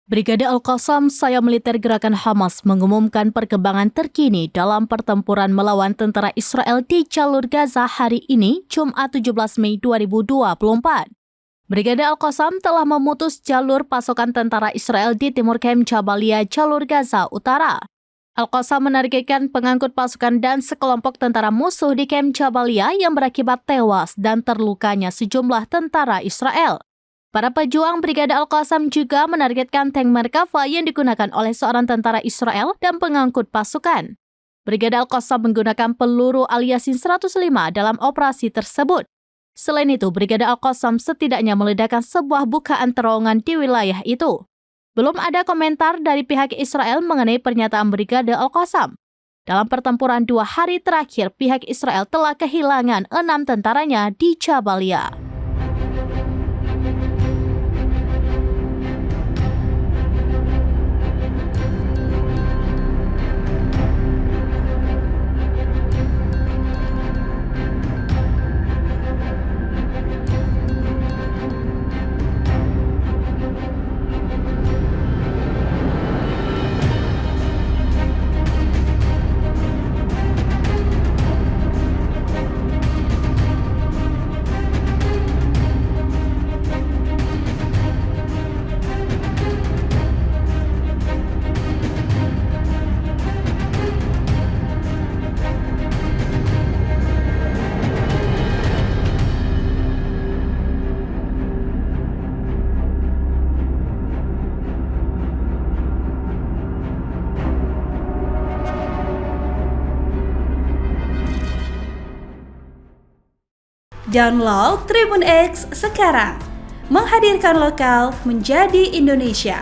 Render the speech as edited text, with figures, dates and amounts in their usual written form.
Brigade Al-Qassam, sayap militer gerakan Hamas, mengumumkan perkembangan terkini dalam pertempuran melawan tentara Israel di jalur Gaza hari ini, Jumat 17 Mei 2024. Brigade Al-Qassam telah memutus jalur pasokan tentara Israel di timur Kem Jabalia, jalur Gaza Utara. Al-Qassam menargetkan pengangkut pasukan dan sekelompok tentara musuh di Kem Jabalia yang berakibat tewas dan terlukanya sejumlah tentara Israel. Para pejuang Brigade Al-Qassam juga menargetkan tank Merkava yang digunakan oleh seorang tentara Israel dan pengangkut pasukan. Brigade Al-Qassam menggunakan peluru Al-Yasin 105 dalam operasi tersebut. Selain itu, Brigade Al-Qassam setidaknya meledakkan sebuah bukaan terowongan di wilayah itu. Belum ada komentar dari pihak Israel mengenai pernyataan Brigade Al-Qassam. Dalam pertempuran 2 hari terakhir, pihak Israel telah kehilangan 6 tentaranya di Jabalia. Download Tribun X sekarang, menghadirkan lokal menjadi Indonesia.